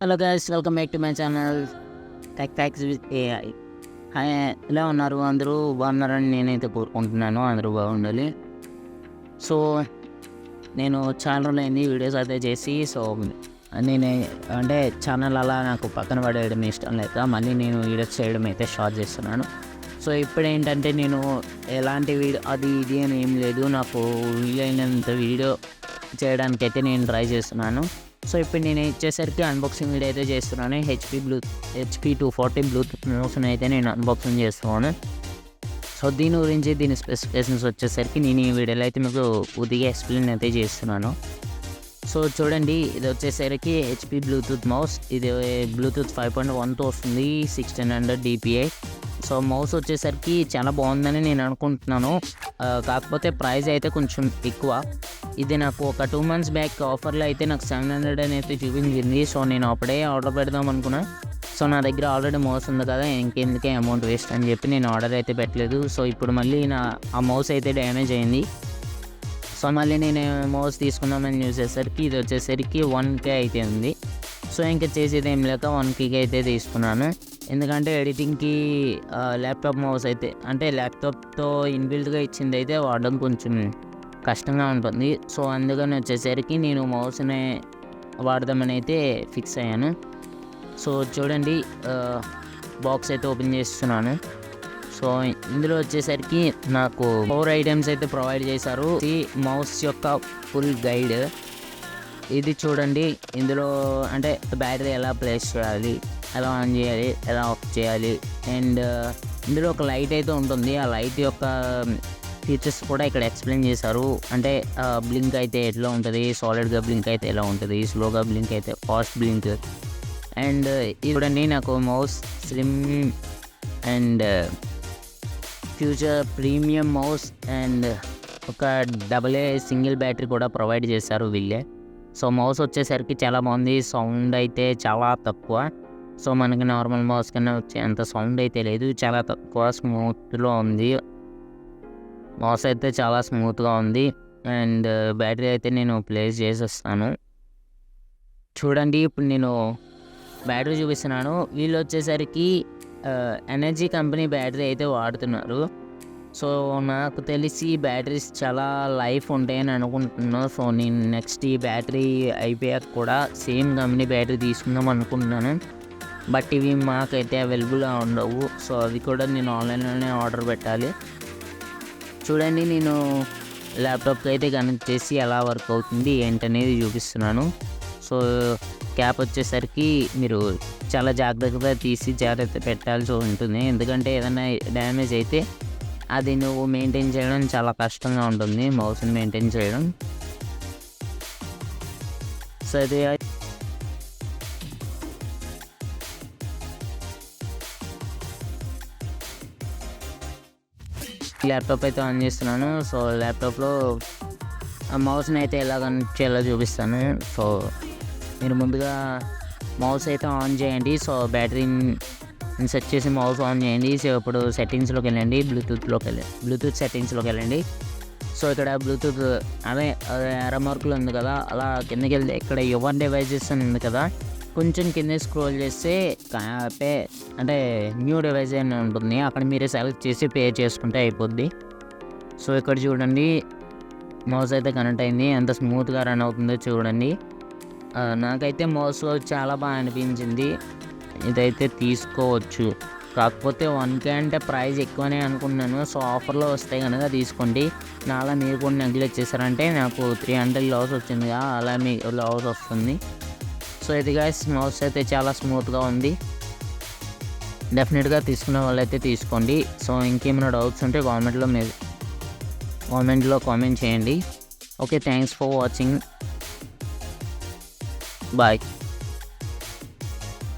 Hello guys, welcome back to my channel tech facts with AI. Hi, ఎలా ఉన్నారు? అందరూ బాగున్నారని నేనైతే కోరుకుంటున్నాను. అందరూ బాగుండాలి. సో నేను చాలా రోజులైంది వీడియోస్ అయితే చేసి. సో నేను అంటే ఛానల్ అలా నాకు పక్కన పడేయడం ఇష్టం లేక మళ్ళీ నేను వీడియోస్ చేయడం అయితే స్టార్ట్ చేస్తున్నాను. సో ఇప్పుడు ఏంటంటే నేను ఎలాంటి వీడియో అది ఇది అని ఏం లేదు, నాకు వీలైనంత వీడియో చేయడానికైతే నేను ట్రై చేస్తున్నాను. సో ఇప్పుడు నేను వచ్చేసరికి అన్బాక్సింగ్ వీడియో అయితే చేస్తున్నాను. HP 240 బ్లూటూత్ మౌస్ని అయితే నేను అన్బాక్సింగ్ చేస్తున్నాను. సో దీని గురించి దీని స్పెసిఫికేషన్స్ వచ్చేసరికి నేను ఈ వీడియోలో అయితే మీకు పూర్తిగా ఎక్స్ప్లెయిన్ అయితే చేస్తున్నాను. సో చూడండి, ఇది వచ్చేసరికి HP బ్లూటూత్ మౌస్. ఇది బ్లూటూత్ 5.1తో వస్తుంది, 1600 DPI. సో మౌస్ వచ్చేసరికి చాలా బాగుందని నేను అనుకుంటున్నాను. కాకపోతే ప్రైస్ అయితే కొంచెం ఎక్కువ. ఇది నాకు ఒక 2 months బ్యాక్ ఆఫర్లో అయితే నాకు 700 అని అయితే చూపించింది. సో నేను అప్పుడే ఆర్డర్ పెడదాం అనుకున్నా. సో నా దగ్గర ఆల్రెడీ మౌస్ ఉంది కదా, ఇంకెందుకే అమౌంట్ వేస్ట్ అని చెప్పి నేను ఆర్డర్ అయితే పెట్టలేదు. సో ఇప్పుడు మళ్ళీ ఆ మౌస్ అయితే డ్యామేజ్ అయింది. సో మళ్ళీ నేను మౌస్ తీసుకుందామని చూసేసరికి ఇది వచ్చేసరికి 1K అయితే ఉంది. సో ఇంకా చేసేది ఏం లేక 1K అయితే తీసుకున్నాను. ఎందుకంటే ఎడిటింగ్కి ల్యాప్టాప్ మౌస్ అయితే అంటే ల్యాప్టాప్తో ఇన్బిల్ట్గా ఇచ్చింది అయితే వాడడం కొంచెం కష్టంగా ఉంటుంది. సో అందుకని వచ్చేసరికి నేను మౌస్ని వాడదామని అయితే ఫిక్స్ అయ్యాను. సో చూడండి, బాక్స్ అయితే ఓపెన్ చేస్తున్నాను. సో ఇందులో వచ్చేసరికి నాకు 4 ఐటమ్స్ అయితే ప్రొవైడ్ చేశారు. ఈ మౌస్ యొక్క ఫుల్ గైడ్ ఇది చూడండి. ఇందులో అంటే బ్యాటరీ ఎలా ప్లేస్ చేయాలి, ఎలా ఆన్ చేయాలి, ఎలా ఆఫ్ చేయాలి, అండ్ ఇందులో ఒక లైట్ అయితే ఉంటుంది. ఆ లైట్ యొక్క ఫీచర్స్ కూడా ఇక్కడ ఎక్స్ప్లెయిన్ చేశారు. అంటే బ్లింక్ అయితే ఎట్లా ఉంటుంది, సాలిడ్గా బ్లింక్ అయితే ఎలా ఉంటుంది, స్లోగా బ్లింక్ అయితే ఫాస్ట్ బ్లింక్. అండ్ ఇది చూడండి, నాకు mouse slim and future premium mouse and ఒక AA సింగిల్ బ్యాటరీ కూడా ప్రొవైడ్ చేశారు వీళ్ళే. సో మౌస్ వచ్చేసరికి చాలా బాగుంది. సౌండ్ అయితే చాలా తక్కువ. సో మనకి నార్మల్ మౌస్ కన్నా వచ్చే అంత సౌండ్ అయితే లేదు, చాలా తక్కువ స్మూత్లో ఉంది. మౌస్ అయితే చాలా స్మూత్గా ఉంది. అండ్ బ్యాటరీ అయితే నేను ప్లేస్ చేసేస్తాను. చూడండి, ఇప్పుడు నేను బ్యాటరీ చూపిస్తున్నాను. వీళ్ళు వచ్చేసరికి ఎనర్జీ కంపెనీ బ్యాటరీ అయితే వాడుతున్నారు. సో నాకు తెలిసి బ్యాటరీస్ చాలా లైఫ్ ఉంటాయని అనుకుంటున్నాను. సో నేను నెక్స్ట్ ఈ బ్యాటరీ అయిపోయాక కూడా సేమ్ కంపెనీ బ్యాటరీ తీసుకుందాం అనుకుంటున్నాను. బట్ ఇవి మాకైతే అవైలబుల్గా ఉండవు. సో అవి కూడా నేను ఆన్లైన్లోనే ఆర్డర్ పెట్టాలి. చూడండి, నేను ల్యాప్టాప్కి అయితే కనెక్ట్ చేసి ఎలా వర్క్ అవుతుంది ఏంటనేది చూపిస్తున్నాను. సో క్యాప్ వచ్చేసరికి మీరు చాలా జాగ్రత్తగా తీసి జాగ్రత్త పెట్టాల్సి ఉంటుంది. ఎందుకంటే ఏదైనా డ్యామేజ్ అయితే అది నువ్వు మెయింటైన్ చేయడం చాలా కష్టంగా ఉంటుంది, మౌస్ని మెయింటైన్ చేయడం. సో అది ల్యాప్టాప్ అయితే ఆన్ చేస్తున్నాను. సో ల్యాప్టాప్లో ఆ మౌస్ని అయితే ఎలా కనెక్ట్ చేయాలో చూపిస్తాను. సో మీరు ముందుగా మౌస్ అయితే ఆన్ చేయండి. సో బ్యాటరీని సెట్ చేసి మౌస్ ఆన్ చేయండి. సో ఇప్పుడు సెట్టింగ్స్లోకి వెళ్ళండి, బ్లూటూత్ సెట్టింగ్స్లోకి వెళ్ళండి. సో ఇక్కడ బ్లూటూత్ అదే ఎర్ర మార్కులు ఉంది కదా, అలా కిందకి వెళ్తే ఇక్కడ యువర్ డివైజెస్ అని ఉంది కదా, కొంచెం కింద స్క్రోల్ చేస్తే అంటే న్యూ డివైస్ అని ఉంటుంది. అక్కడ మీరే సెలెక్ట్ చేసి పే చేసుకుంటే అయిపోద్ది. సో ఇక్కడ చూడండి, మౌస్ అయితే కనెక్ట్ అయింది. ఎంత స్మూత్గా రన్ అవుతుందో చూడండి. నాకైతే మౌస్లో చాలా బాగా అనిపించింది. ఇదైతే తీసుకోవచ్చు. కాకపోతే 1K అంటే ప్రైస్ ఎక్కువనే అనుకున్నాను. సో ఆఫర్లో వస్తే కనుక తీసుకోండి. నాలా మీరు కూడా నెగ్లెక్ట్ చేశారంటే నాకు 300 లాస్ వచ్చింది, అలా మీ లాస్ వస్తుంది. సో ఇది గైస్, మౌస్ అయితే చాలా స్మూత్గా ఉంది. డెఫినెట్గా తీసుకునే వాళ్ళైతే తీసుకోండి. సో ఇంకేమైనా డౌట్స్ ఉంటే కామెంట్లో కామెంట్ చేయండి. Okay, thanks for watching. Bye.